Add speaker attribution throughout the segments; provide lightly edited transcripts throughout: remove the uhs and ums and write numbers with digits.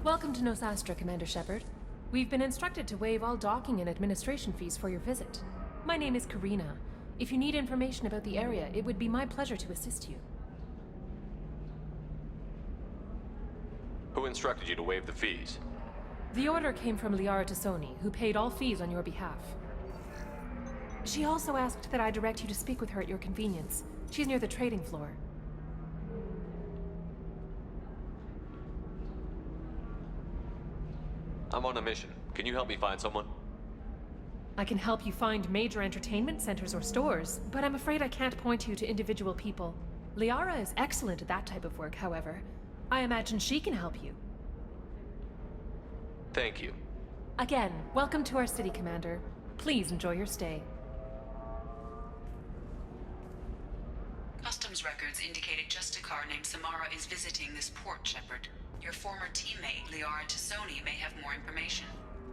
Speaker 1: Welcome to Nosastra, Commander Shepard. We've been instructed to waive all docking and administration fees for your visit. My name is Karina. If you need information about the area, it would be my pleasure to assist you.
Speaker 2: Who instructed you to waive the fees?
Speaker 1: The order came from Liara Tassoni, who paid all fees on your behalf. She also asked that I direct you to speak with her at your convenience. She's near the trading floor.
Speaker 2: I'm on a mission. Can you help me find someone?
Speaker 1: I can help you find major entertainment centers or stores, but I'm afraid I can't point you to individual people. Liara is excellent at that type of work, however. I imagine she can help you.
Speaker 2: Thank you.
Speaker 1: Again, welcome to our city, Commander. Please enjoy your stay.
Speaker 3: Customs records indicated just a car named Samara is visiting this port, Shepard. Your former teammate, Liara Tassoni, may have more information.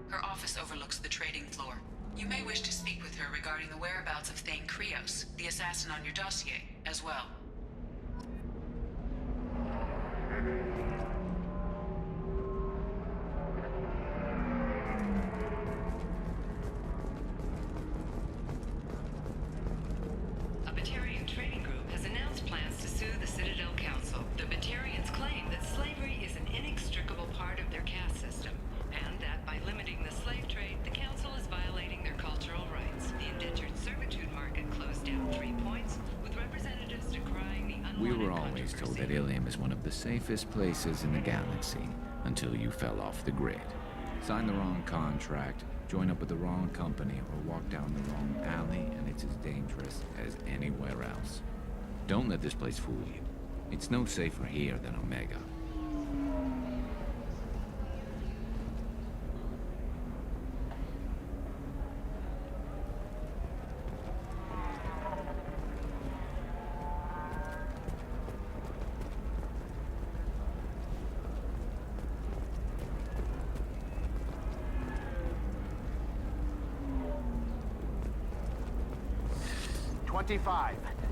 Speaker 3: Her office overlooks the trading floor. You may wish to speak with her regarding the whereabouts of Thane Krios, the assassin on your dossier, as well.
Speaker 4: A Batarian trading group has announced plans to sue the Citadel Council. The Batarians claim that slavery is an inextricable part of their caste system, and that by limiting the slave trade, the Council is violating their cultural rights. The indentured servitude market closed down 3 points, with representatives decrying the unwanted
Speaker 5: We were always told that Illium is one of the safest places in the galaxy, until you fell off the grid. Sign the wrong contract, join up with the wrong company, or walk down the wrong alley, and it's as dangerous as anywhere else. Don't let this place fool you. It's no safer here than Omega.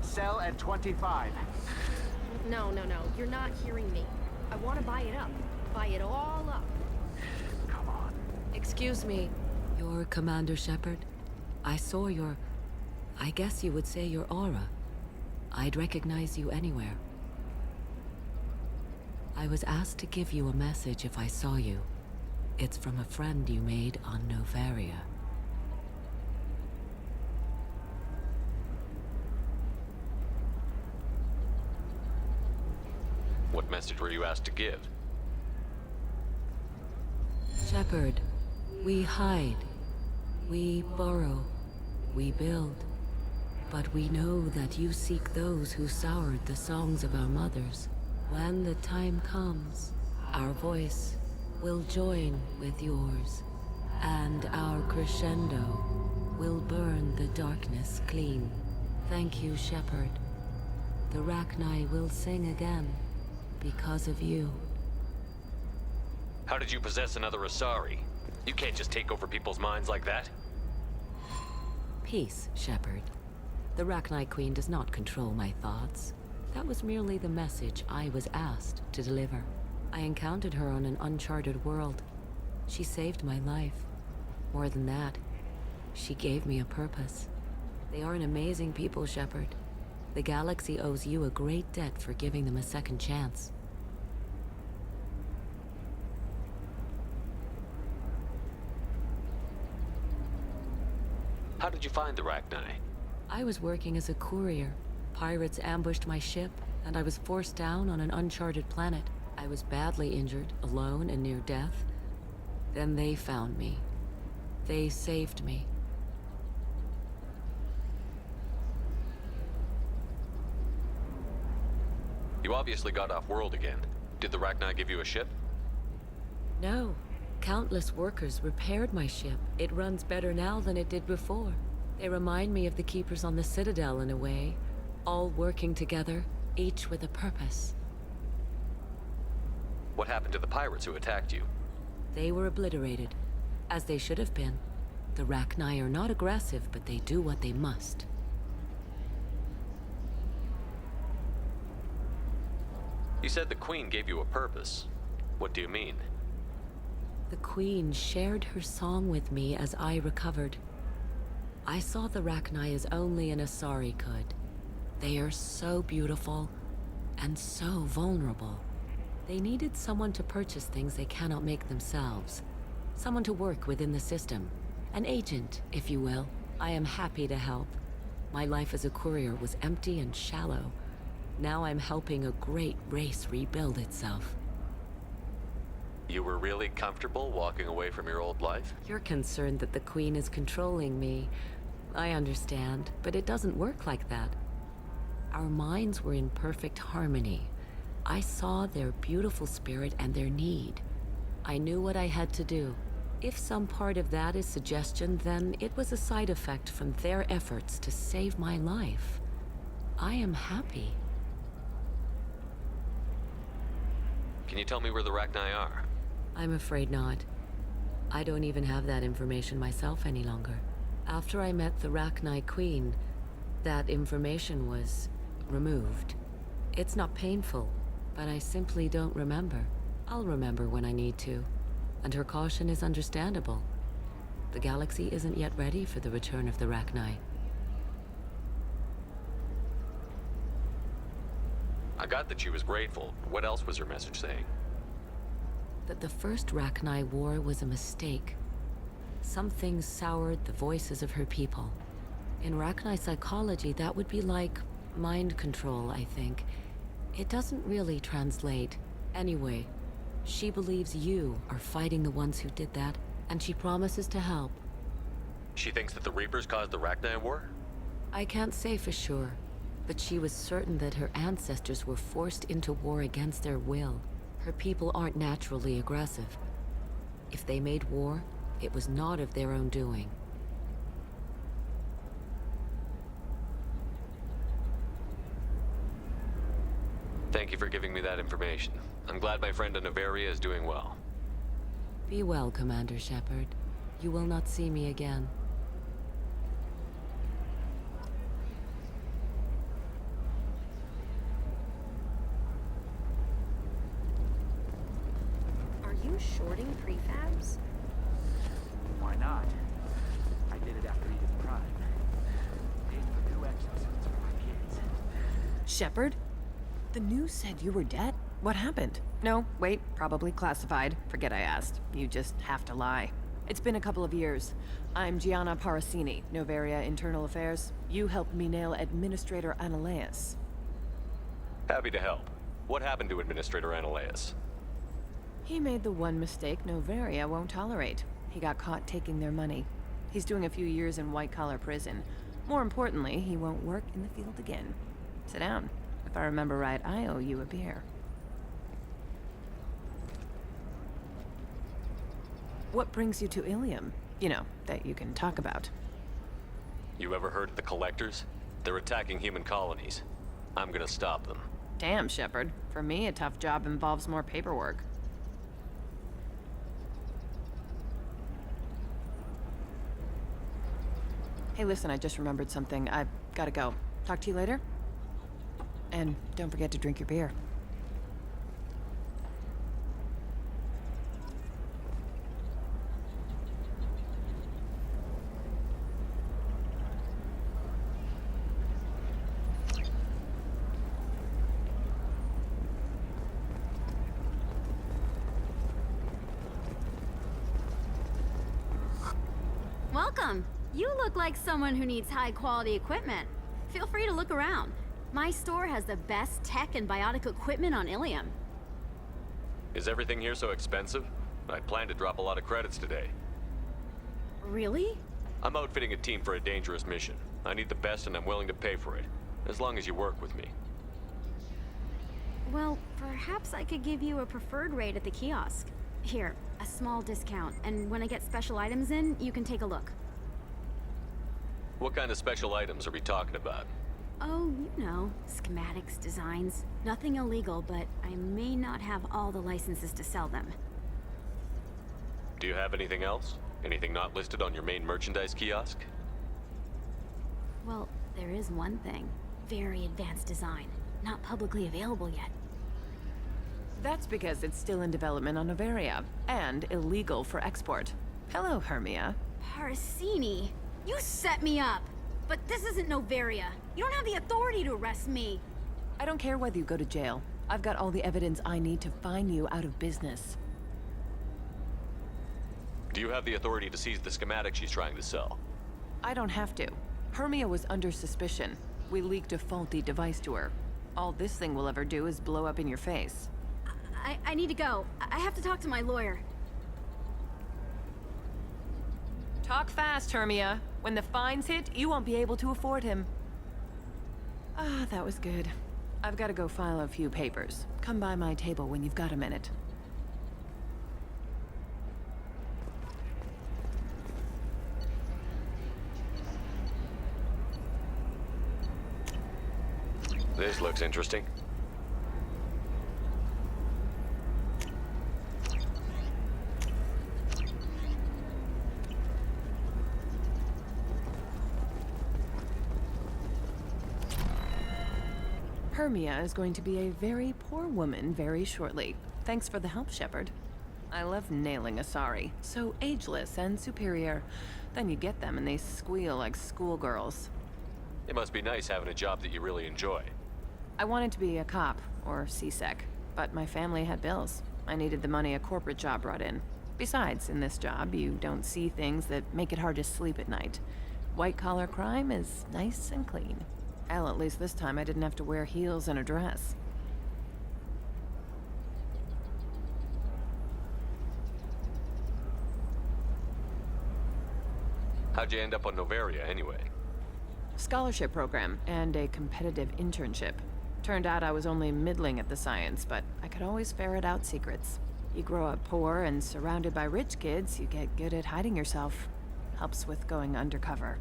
Speaker 6: Sell at 25.
Speaker 7: No. You're not hearing me. I want to buy it up. Buy it all up.
Speaker 6: Come on.
Speaker 8: Excuse me. You're Commander Shepard? I saw your... I guess you would say your aura. I'd recognize you anywhere. I was asked to give you a message if I saw you. It's from a friend you made on Novaria.
Speaker 2: What message were you asked to give?
Speaker 8: Shepard, we hide. We borrow. We build. But we know that you seek those who soured the songs of our mothers. When the time comes, our voice will join with yours, and our crescendo will burn the darkness clean. Thank you, Shepard. The Rachni will sing again because of you.
Speaker 2: How did you possess another Asari? You can't just take over people's minds like that.
Speaker 8: Peace, Shepard. The Rachni Queen does not control my thoughts. That was merely the message I was asked to deliver. I encountered her on an uncharted world. She saved my life. More than that, she gave me a purpose. They are an amazing people, Shepard. The galaxy owes you a great debt for giving them a second chance.
Speaker 2: How did you find the Rachni?
Speaker 8: I was working as a courier. Pirates ambushed my ship, and I was forced down on an uncharted planet. I was badly injured, alone and near death. Then they found me. They saved me.
Speaker 2: You obviously got off world again. Did the Rachni give you a ship?
Speaker 8: No. Countless workers repaired my ship. It runs better now than it did before. They remind me of the Keepers on the Citadel in a way. All working together, each with a purpose.
Speaker 2: What happened to the pirates who attacked you?
Speaker 8: They were obliterated, as they should have been. The Rachni are not aggressive, but they do what they must.
Speaker 2: You said the Queen gave you a purpose. What do you mean?
Speaker 8: The Queen shared her song with me as I recovered. I saw the Rachni as only an Asari could. They are so beautiful and so vulnerable. They needed someone to purchase things they cannot make themselves. Someone to work within the system. An agent, if you will. I am happy to help. My life as a courier was empty and shallow. Now I'm helping a great race rebuild itself.
Speaker 2: You were really comfortable walking away from your old life?
Speaker 8: You're concerned that the Queen is controlling me. I understand, but it doesn't work like that. Our minds were in perfect harmony. I saw their beautiful spirit and their need. I knew what I had to do. If some part of that is suggestion, then it was a side effect from their efforts to save my life. I am happy.
Speaker 2: Can you tell me where the Rachni are?
Speaker 8: I'm afraid not. I don't even have that information myself any longer. After I met the Rachni Queen, that information was removed. It's not painful, but I simply don't remember. I'll remember when I need to, and her caution is understandable. The galaxy isn't yet ready for the return of the Rachni.
Speaker 2: I got that she was grateful. What else was her message saying?
Speaker 8: That the first Rachni war was a mistake. Something soured the voices of her people. In Rachni psychology, that would be like mind control, I think. It doesn't really translate. Anyway, she believes you are fighting the ones who did that, and she promises to help.
Speaker 2: She thinks that the Reapers caused the Rachni war?
Speaker 8: I can't say for sure, but she was certain that her ancestors were forced into war against their will. Her people aren't naturally aggressive. If they made war, it was not of their own doing.
Speaker 2: Thank you for giving me that information. I'm glad my friend in Noveria is doing well.
Speaker 8: Be well, Commander Shepard. You will not see me again.
Speaker 7: Are you shorting prefabs?
Speaker 6: Why not? I did it after Eden Prime. Paid for new exosuits for my kids.
Speaker 9: Shepard? The news said you were dead. What happened? No, wait, probably classified. Forget I asked. You just have to lie. It's been a couple of years. I'm Gianna Parasini, Noveria Internal Affairs. You helped me nail Administrator Analeus.
Speaker 2: Happy to help. What happened to Administrator Analeus?
Speaker 9: He made the one mistake Noveria won't tolerate. He got caught taking their money. He's doing a few years in white-collar prison. More importantly, he won't work in the field again. Sit down. If I remember right, I owe you a beer. What brings you to Illium? You know, that you can talk about.
Speaker 2: You ever heard of the Collectors? They're attacking human colonies. I'm gonna stop them.
Speaker 9: Damn, Shepard. For me, a tough job involves more paperwork. Hey, listen, I just remembered something. I've gotta go. Talk to you later? And don't forget to drink your beer.
Speaker 10: Welcome. You look like someone who needs high-quality equipment. Feel free to look around. My store has the best tech and biotic equipment on Illium.
Speaker 2: Is everything here so expensive? I plan to drop a lot of credits today.
Speaker 10: Really?
Speaker 2: I'm outfitting a team for a dangerous mission. I need the best and I'm willing to pay for it. As long as you work with me.
Speaker 10: Well, perhaps I could give you a preferred rate at the kiosk. Here, a small discount, and when I get special items in, you can take a look.
Speaker 2: What kind of special items are we talking about?
Speaker 10: Oh, you know, schematics, designs. Nothing illegal, but I may not have all the licenses to sell them.
Speaker 2: Do you have anything else? Anything not listed on your main merchandise kiosk?
Speaker 10: Well, there is one thing. Very advanced design. Not publicly available yet.
Speaker 9: That's because it's still in development on Novaria, and illegal for export. Hello, Hermia.
Speaker 10: Parasini, you set me up. But this isn't Novaria. You don't have the authority to arrest me.
Speaker 9: I don't care whether you go to jail. I've got all the evidence I need to fine you out of business.
Speaker 2: Do you have the authority to seize the schematic she's trying to sell?
Speaker 9: I don't have to. Hermia was under suspicion. We leaked a faulty device to her. All this thing will ever do is blow up in your face.
Speaker 10: I need to go. I have to talk to my lawyer.
Speaker 9: Talk fast, Hermia. When the fines hit, you won't be able to afford him. Ah, that was good. I've got to go file a few papers. Come by my table when you've got a minute.
Speaker 2: This looks interesting.
Speaker 9: Hermia is going to be a very poor woman very shortly. Thanks for the help, Shepard. I love nailing Asari. So ageless and superior. Then you get them and they squeal like schoolgirls.
Speaker 2: It must be nice having a job that you really enjoy.
Speaker 9: I wanted to be a cop, or CSEC, but my family had bills. I needed the money a corporate job brought in. Besides, in this job, you don't see things that make it hard to sleep at night. White-collar crime is nice and clean. Hell, at least this time I didn't have to wear heels and a dress.
Speaker 2: How'd you end up on Novaria, anyway?
Speaker 9: Scholarship program and a competitive internship. Turned out I was only middling at the science, but I could always ferret out secrets. You grow up poor and surrounded by rich kids, you get good at hiding yourself. Helps with going undercover.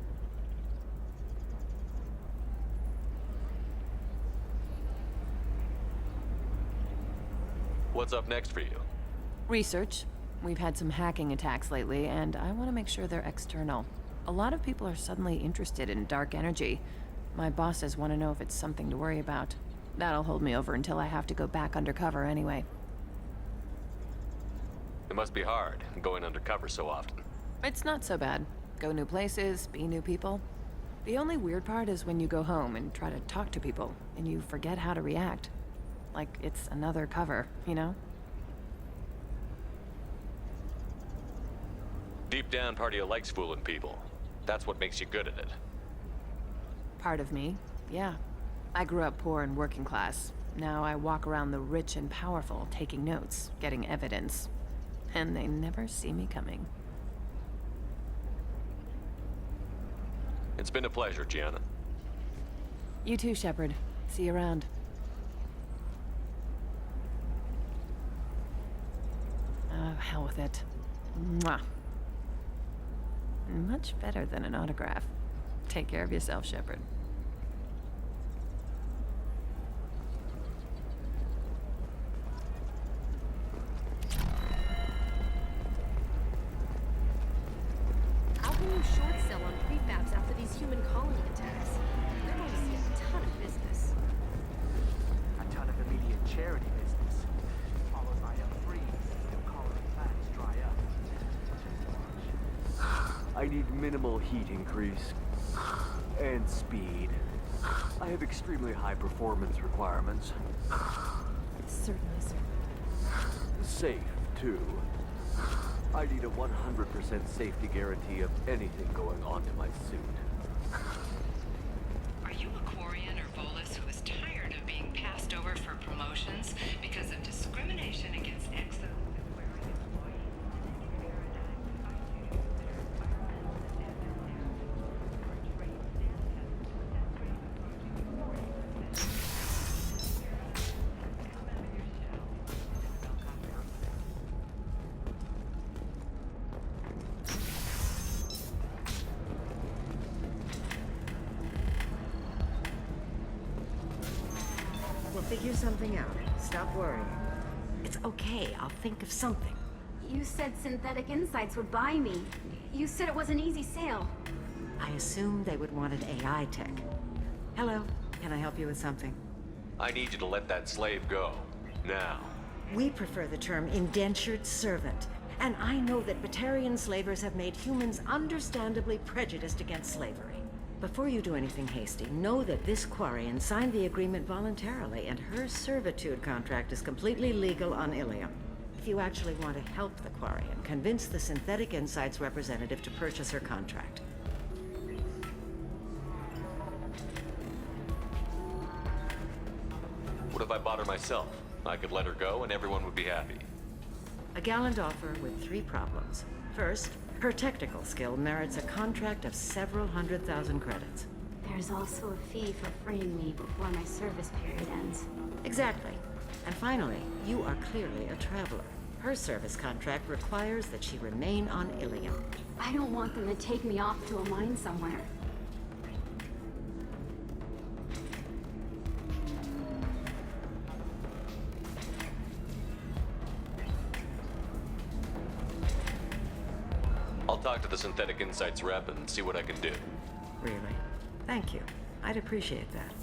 Speaker 2: What's up next for you?
Speaker 9: Research. We've had some hacking attacks lately, and I want to make sure they're external. A lot of people are suddenly interested in dark energy. My bosses want to know if it's something to worry about. That'll hold me over until I have to go back undercover anyway.
Speaker 2: It must be hard, going undercover so often.
Speaker 9: It's not so bad. Go new places, be new people. The only weird part is when you go home and try to talk to people, and you forget how to react. Like it's another cover, you know?
Speaker 2: Deep down, part of you likes fooling people. That's what makes you good at it.
Speaker 9: Part of me, yeah. I grew up poor and working class. Now I walk around the rich and powerful, taking notes, getting evidence. And they never see me coming.
Speaker 2: It's been a pleasure, Gianna.
Speaker 9: You too, Shepard. See you around. Oh, hell with it. Mwah. Much better than an autograph. Take care of yourself, Shepard.
Speaker 7: How can you short sell on prefabs after these human colony attacks? They're going to see a ton of business.
Speaker 6: A ton of immediate charity business, followed by a freeze until colony plans dry up.
Speaker 11: I need minimal heat increase and speed. I have extremely high performance requirements.
Speaker 7: Certainly, sir.
Speaker 11: Safe, too. I need a 100% safety guarantee of anything going onto my suit.
Speaker 4: Are you a Quarian or Volus who is tired of being passed over for promotions because of discrimination against Exo and Aquarian employees?
Speaker 12: We'll figure something out. Stop worrying. It's okay. I'll think of something.
Speaker 10: You said Synthetic Insights would buy me. You said it was an easy sale.
Speaker 12: I assumed they would want an AI tech. Hello. Can I help you with something?
Speaker 2: I need you to let that slave go. Now.
Speaker 12: We prefer the term indentured servant. And I know that Batarian slavers have made humans understandably prejudiced against slavery. Before you do anything hasty, know that this Quarian signed the agreement voluntarily, and her servitude contract is completely legal on Illium. If you actually want to help the Quarian, convince the Synthetic Insights representative to purchase her contract.
Speaker 2: What if I bought her myself? I could let her go and everyone would be happy.
Speaker 12: A gallant offer with 3 problems. First, her technical skill merits a contract of several 100,000 credits.
Speaker 13: There's also a fee for freeing me before my service period ends.
Speaker 12: Exactly. And finally, you are clearly a traveler. Her service contract requires that she remain on Illium.
Speaker 13: I don't want them to take me off to a mine somewhere.
Speaker 2: I'll talk to the Synthetic Insights rep and see what I can do.
Speaker 12: Really? Thank you. I'd appreciate that.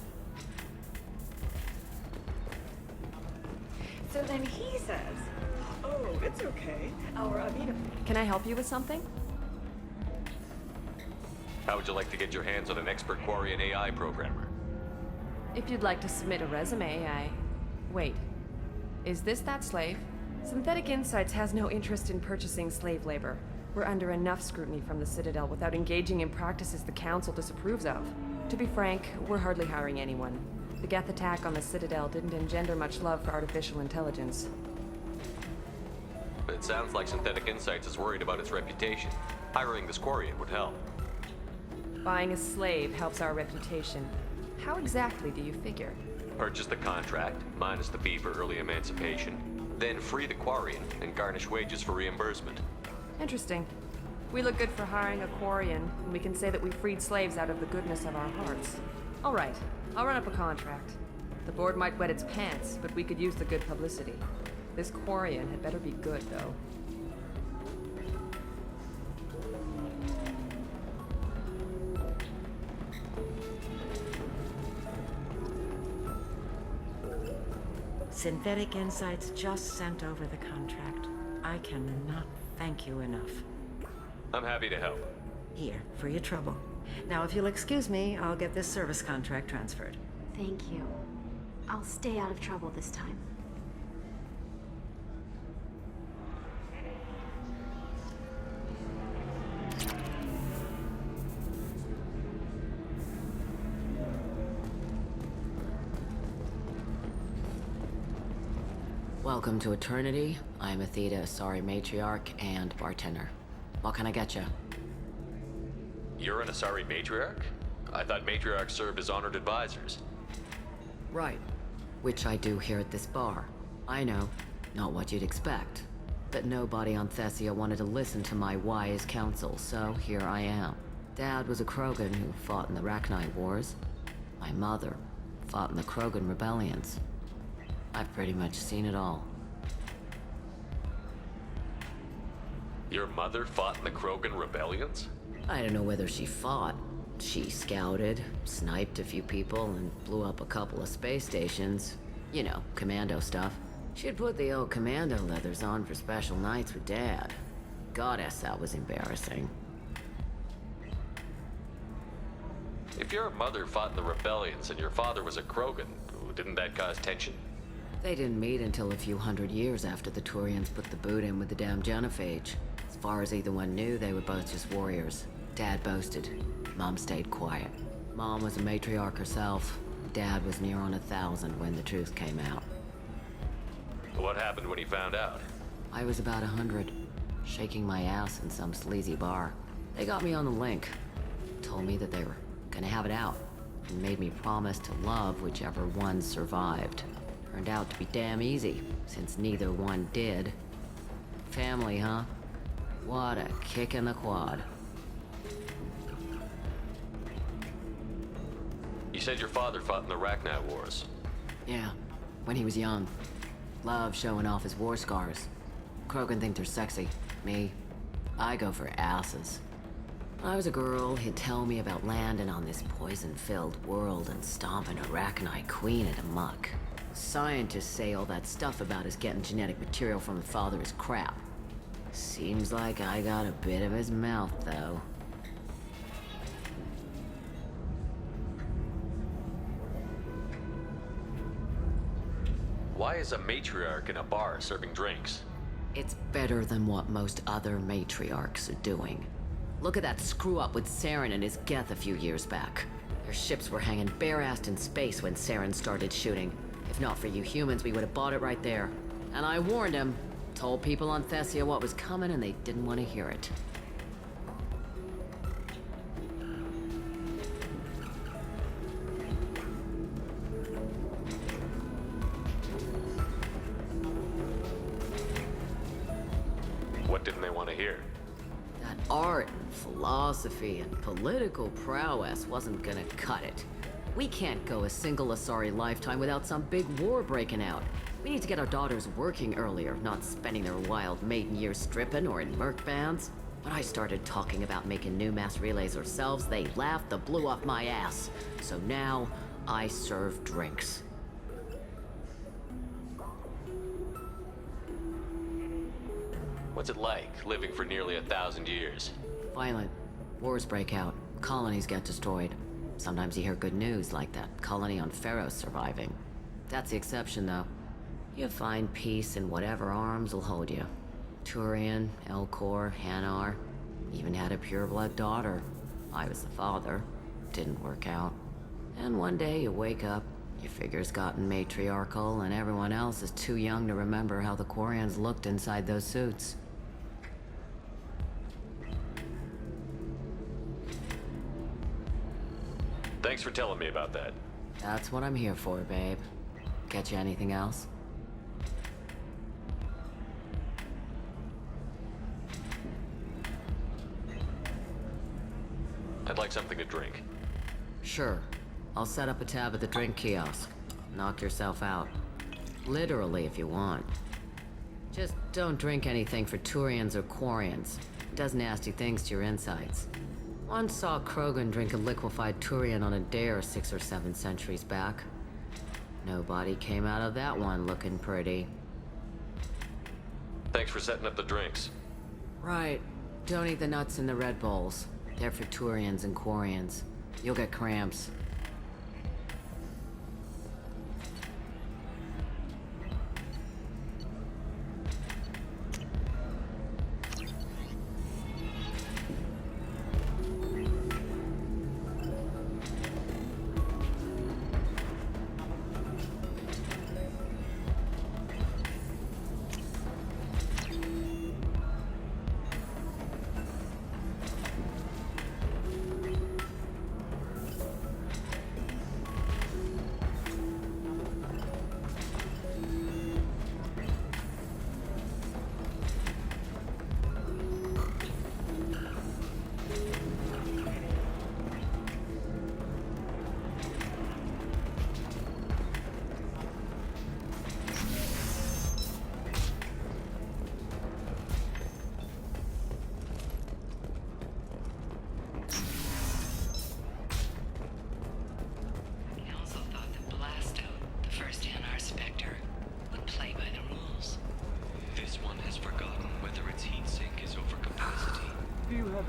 Speaker 14: So then he says, oh, it's okay. Can I help you with something?
Speaker 2: How would you like to get your hands on an expert Quarian AI programmer?
Speaker 14: If you'd like to submit a resume, Wait. Is this that slave? Synthetic Insights has no interest in purchasing slave labor. We're under enough scrutiny from the Citadel without engaging in practices the Council disapproves of. To be frank, we're hardly hiring anyone. The Geth attack on the Citadel didn't engender much love for artificial intelligence.
Speaker 2: But it sounds like Synthetic Insights is worried about its reputation. Hiring this Quarian would help.
Speaker 14: Buying a slave helps our reputation. How exactly do you figure?
Speaker 2: Purchase the contract, minus the fee for early emancipation, then free the Quarian and garnish wages for reimbursement.
Speaker 14: Interesting. We look good for hiring a Quarian, and we can say that we freed slaves out of the goodness of our hearts. All right, I'll run up a contract. The board might wet its pants, but we could use the good publicity. This Quarian had better be good, though.
Speaker 12: Synthetic Insights just sent over the contract. I cannot thank you enough.
Speaker 2: I'm happy to help.
Speaker 12: Here, for your trouble. Now, if you'll excuse me, I'll get this service contract transferred.
Speaker 13: Thank you. I'll stay out of trouble this time.
Speaker 8: Welcome to Eternity. I'm Athena, sorry matriarch and bartender. What can I get you?
Speaker 2: You're an Asari matriarch? I thought matriarchs served as honored advisors.
Speaker 8: Right. Which I do here at this bar. I know, not what you'd expect. But nobody on Thessia wanted to listen to my wise counsel, so here I am. Dad was a Krogan who fought in the Rachni Wars. My mother fought in the Krogan rebellions. I've pretty much seen it all.
Speaker 2: Your mother fought in the Krogan rebellions?
Speaker 8: I don't know whether she fought. She scouted, sniped a few people, and blew up a couple of space stations. You know, commando stuff. She'd put the old commando leathers on for special nights with Dad. Goddess, that was embarrassing.
Speaker 2: If your mother fought in the rebellions and your father was a Krogan, didn't that cause tension?
Speaker 8: They didn't meet until a few hundred years after the Turians put the boot in with the damn genophage. As far as either one knew, they were both just warriors. Dad boasted. Mom stayed quiet. Mom was a matriarch herself. Dad was near on 1,000 when the truth came out.
Speaker 2: What happened when he found out?
Speaker 8: I was about 100, shaking my ass in some sleazy bar. They got me on the link. Told me that they were gonna have it out, and made me promise to love whichever one survived. Turned out to be damn easy, since neither one did. Family, huh? What a kick in the quad.
Speaker 2: You said your father fought in the Rachni Wars.
Speaker 8: Yeah, when he was young. Loved showing off his war scars. Krogan think they're sexy. Me, I go for asses. When I was a girl, he'd tell me about landing on this poison-filled world and stomping a Rachni queen at a muck.
Speaker 15: Scientists say all that stuff about us getting genetic material from the father is crap. Seems like I got a bit of his mouth, though.
Speaker 2: Why is a matriarch in a bar serving drinks?
Speaker 15: It's better than what most other matriarchs are doing. Look at that screw-up with Saren and his Geth a few years back. Their ships were hanging bare-assed in space when Saren started shooting. If not for you humans, we would have bought it right there. And I warned him. Told people on Thessia what was coming, and they didn't want to hear it.
Speaker 2: What didn't they want to hear?
Speaker 15: That art and philosophy and political prowess wasn't gonna cut it. We can't go a single Asari lifetime without some big war breaking out. We need to get our daughters working earlier, not spending their wild maiden years stripping or in merc bands. When I started talking about making new mass relays ourselves, they laughed the blue off my ass. So now, I serve drinks.
Speaker 2: What's it like, living for nearly 1,000 years?
Speaker 15: Violent. Wars break out. Colonies get destroyed. Sometimes you hear good news, like that colony on Pharaoh surviving. That's the exception, though. You find peace in whatever arms will hold you. Turian, Elcor, Hanar. Even had a pureblood daughter. I was the father. Didn't work out. And one day you wake up, your figure's gotten matriarchal, and everyone else is too young to remember how the Quarians looked inside those suits.
Speaker 2: Thanks for telling me about that.
Speaker 15: That's what I'm here for, babe. Get you anything else?
Speaker 2: I'd like something to drink.
Speaker 15: Sure. I'll set up a tab at the drink kiosk. Knock yourself out. Literally, if you want. Just don't drink anything for Turians or Quarians. It does nasty things to your insides. Once saw Krogan drink a liquefied Turian on a dare 6 or 7 centuries back. Nobody came out of that one looking pretty.
Speaker 2: Thanks for setting up the drinks.
Speaker 15: Right. Don't eat the nuts in the Red Bowls. They're for Turians and Quarians. You'll get cramps.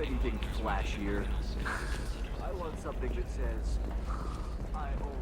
Speaker 11: Anything flashier? I want something that says, I hold